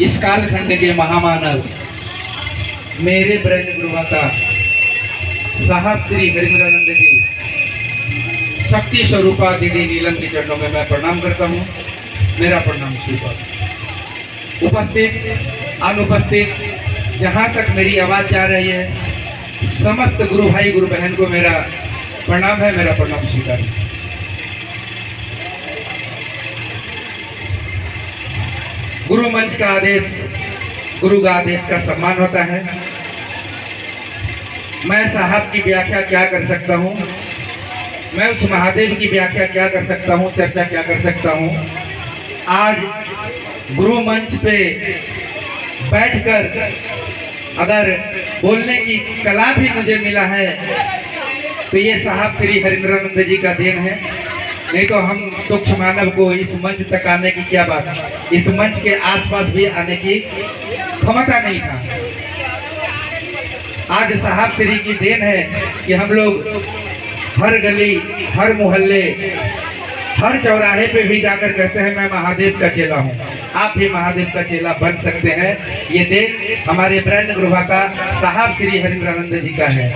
इस कालखंड के महामानव मेरे ब्रह्म गुरुमाता साहब श्री हरिंद्रानंद जी शक्ति स्वरूपा दीदी नीलम के चरणों में मैं प्रणाम करता हूँ। मेरा प्रणाम स्वीकार। उपस्थित अनुपस्थित जहाँ तक मेरी आवाज़ जा रही है समस्त गुरु भाई गुरु बहन को मेरा प्रणाम है, मेरा प्रणाम स्वीकार। गुरु मंच का आदेश, गुरु का आदेश का सम्मान होता है। मैं साहब की व्याख्या क्या कर सकता हूँ, मैं उस महादेव की व्याख्या क्या कर सकता हूँ, चर्चा क्या कर सकता हूँ। आज गुरु मंच पे बैठकर अगर बोलने की कला भी मुझे मिला है तो ये साहब श्री हरिंद्रानंद जी का देन है। नहीं तो हम तुच्छ मानव को इस मंच तक आने की क्या बात, इस मंच के आसपास भी आने की क्षमता नहीं था। आज साहब श्री की देन है कि हम लोग हर गली, हर मोहल्ले, हर चौराहे पे भी जाकर कहते हैं मैं महादेव का चेला हूँ। आप भी महादेव का चेला बन सकते हैं। ये देन हमारे ब्रह्म गुरुमाता साहब श्री हरिंद्रानंद जी का है।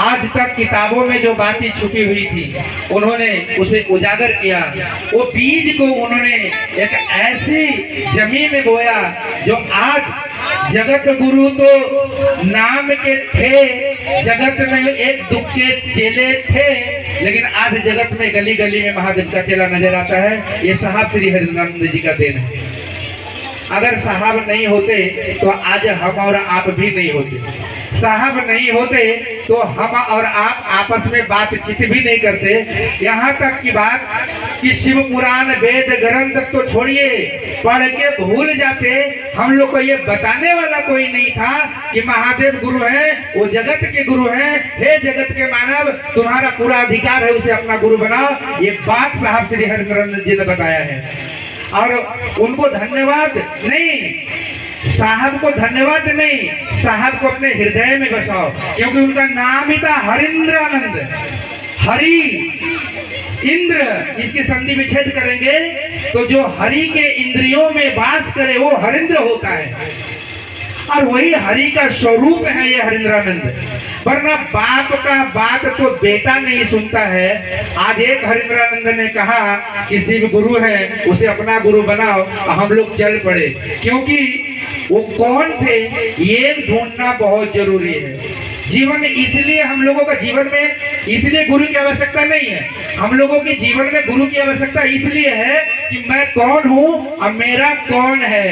आज तक किताबों में जो बातें छुपी हुई थी उन्होंने उसे उजागर किया। वो बीज को उन्होंने एक ऐसी जमीन में बोया जो आज जगत गुरु तो नाम के थे, जगत में एक दुख के चेले थे, लेकिन आज जगत में गली गली में महादेव का चेला नजर आता है। ये साहब श्री हरिंद्रानंद जी का देन है। अगर साहब नहीं होते तो आज हम और आप भी नहीं होते। साहब नहीं होते तो हम और आप आपस में बातचीत भी नहीं करते। यहाँ तक की बात कि शिव पुराण वेद ग्रंथ तो छोड़िए, पढ़ के भूल जाते। हम लोग को ये बताने वाला कोई नहीं था कि महादेव गुरु है, वो जगत के गुरु है। हे जगत के मानव, तुम्हारा पूरा अधिकार है, उसे अपना गुरु बनाओ। ये बात साहब श्री हरिंद्रानंद जी ने बताया है। और उनको धन्यवाद नहीं, साहब को धन्यवाद नहीं, साहब को अपने हृदय में बसाओ, क्योंकि उनका नाम ही था हरिंद्रानंद। हरि इंद्र, इसकी संधि विच्छेद करेंगे तो जो हरि के इंद्रियों में वास करे वो हरिंद्र होता है, और वही हरि का स्वरूप है ये हरिंद्रानंद। वरना बाप का बात तो बेटा नहीं सुनता है। आज एक हरिंद्रानंद ने कहा कि शिव गुरु है, उसे अपना गुरु बनाओ। हम लोग चल पड़े, क्योंकि वो कौन थे ये ढूंढना बहुत जरूरी है। जीवन इसलिए हम लोगों का जीवन में इसलिए गुरु की आवश्यकता नहीं है। हम लोगों के जीवन में गुरु की आवश्यकता इसलिए है कि मैं कौन हूँ और मेरा कौन है,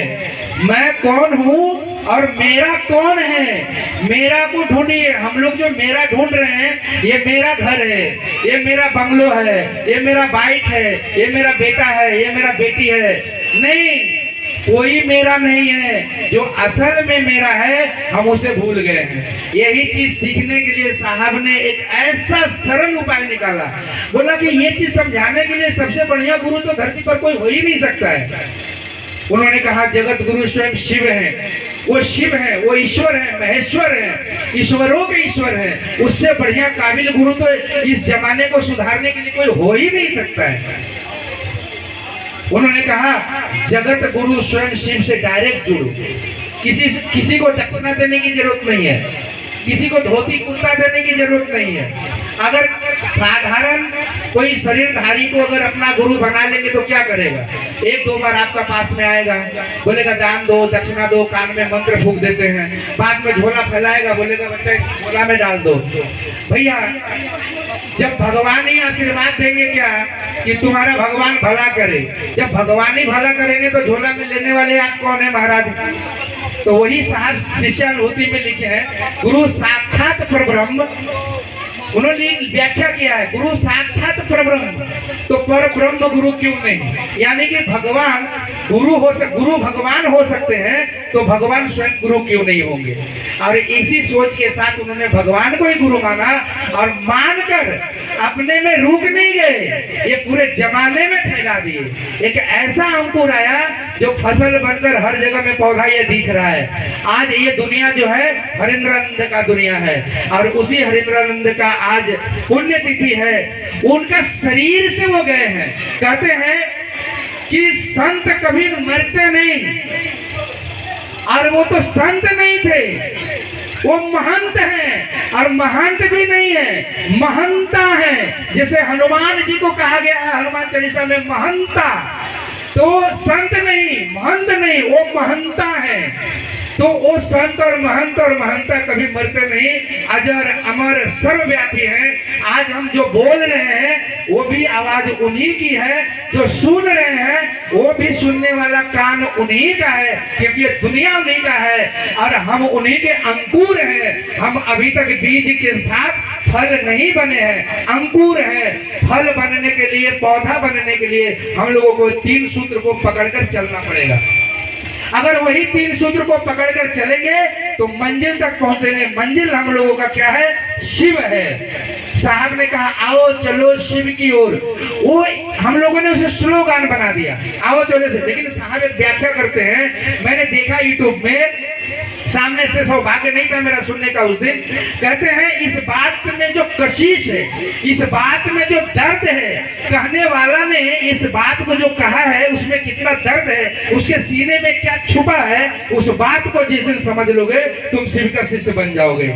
मैं कौन हूँ और मेरा कौन है। मेरा को ढूंढिए। हम लोग जो मेरा ढूंढ रहे हैं, ये मेरा घर है, ये मेरा बंगलो है, ये मेरा बाइक है, ये मेरा बेटा है, ये मेरा बेटी है। नहीं, कोई मेरा नहीं है। जो असल में मेरा है हम उसे भूल गए हैं। यही चीज सीखने के लिए साहब ने एक ऐसा सरल उपाय निकाला। बोला कि ये चीज समझाने के लिए सबसे बढ़िया गुरु तो धरती पर कोई हो ही नहीं सकता है। उन्होंने कहा जगत गुरु स्वयं शिव है, वो शिव है, वो ईश्वर है, महेश्वर है, ईश्वरों के ईश्वर है। उससे बढ़िया काबिल गुरु तो इस जमाने को सुधारने के लिए कोई हो ही नहीं सकता है। उन्होंने कहा जगत गुरु स्वयं शिव से डायरेक्ट जुड़ो। किसी को दक्षिणा देने की जरूरत नहीं है, किसी को धोती कुर्ता देने की जरूरत नहीं है। अगर साधारण कोई शरीरधारी को अगर अपना गुरु बना लेंगे तो क्या करेगा? एक दो बार आपका पास में आएगा, बोलेगा दान दो, दक्षिणा दो, कान में मंत्र फूंक देते हैं, बाद में झोला फैलाएगा, बोलेगा बच्चा इस झोला में डाल दो। भैया, जब भगवान ही आशीर्वाद देंगे क्या कि तुम्हारा भगवान भला करे? जब भगवान ही भला करेंगे तो झोला में लेने वाले आप कौन है महाराज? तो वही साहब शिष्यानुभूति में लिखे हैं गुरु साक्षात परब्रह्म। उन्होंने व्याख्या किया है गुरु साक्षात परब्रह्म, तो परब्रह्म गुरु क्यों नहीं? यानी कि भगवान गुरु भगवान हो सकते हैं, तो भगवान स्वयं गुरु क्यों नहीं होंगे? और इसी सोच के साथ उन्होंने भगवान को ही गुरु माना, और मानकर अपने में रुक नहीं गए, ये पूरे जमाने में फैला दिए। एक ऐसा अंकुर आया जो फसल बनकर हर जगह में पौधा ये दिख रहा है। आज ये दुनिया जो है हरिंद्रानंद का दुनिया है, और उसी हरिंद्रानंद का आज पुण्यतिथि है। उनका शरीर से वो गए हैं। कहते हैं कि संत कभी मरते नहीं, और वो तो संत नहीं थे, वो महंत हैं, और महंत भी नहीं है, महंता है। जैसे हनुमान जी को कहा गया है हनुमान चालीसा में महंता, तो संत नहीं, महंत नहीं, वो महंता है। तो वो संत और महंता कभी मरते नहीं, अजर अमर सर्वव्यापी हैं। आज हम जो बोल रहे हैं वो भी आवाज उन्हीं की है, जो सुन रहे हैं वो भी सुनने वाला कान उन्हीं का है, क्योंकि ये दुनिया उन्हीं का है और हम उन्हीं के अंकुर हैं। हम अभी तक बीज के साथ फल नहीं बने हैं, अंकुर है। फल बनने के लिए, पौधा बनने के लिए हम लोगों को 3 सूत्र को पकड़कर चलना पड़ेगा। अगर वही 3 सूत्र को पकड़कर चलेंगे तो मंजिल तक पहुंचेंगे। मंजिल हम लोगों का क्या है? शिव है। साहब ने कहा आओ चलो शिव की ओर, वो हम लोगों ने उसे स्लोगान बना दिया, आओ चलो से। लेकिन साहब एक व्याख्या करते हैं, मैंने देखा यूट्यूब में, सामने से सौभाग्य नहीं था मेरा सुनने का उस दिन। कहते हैं इस बात में जो कशिश है, इस बात में जो दर्द है, कहने वाला ने इस बात को जो कहा है उसमें कितना दर्द है, उसके सीने में क्या छुपा है, उस बात को जिस दिन समझ लोगे तुम शिव का शिष्य बन जाओगे।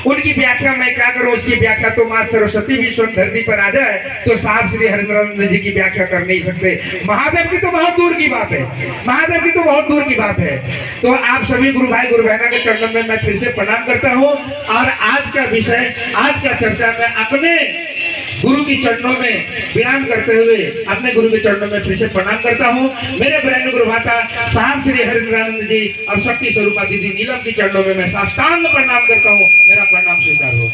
उनकी व्याख्या मैं क्या करूं, उसकी व्याख्या तो मां सरस्वती भी स्वयं धरती पर आ जाए तो साहब श्री हरिंद्रानंद जी की व्याख्या कर नहीं सकते। महादेव की तो बहुत दूर की बात है, महादेव की तो बहुत दूर की बात है। तो आप सभी गुरु भाई गुरु बहना के चरणों में मैं फिर से प्रणाम करता हूं। और आज का विषय, आज का चर्चा में अपने गुरु की चरणों में विराम करते हुए अपने गुरु के चरणों में फिर से प्रणाम करता हूं। मेरे ब्रह्म गुरु माता साहब श्री हरिंद्रानंद जी और शक्ति स्वरूपा दीदी नीलम की चरणों में मैं साष्टांग प्रणाम करता हूं। मेरा प्रणाम स्वीकार हो।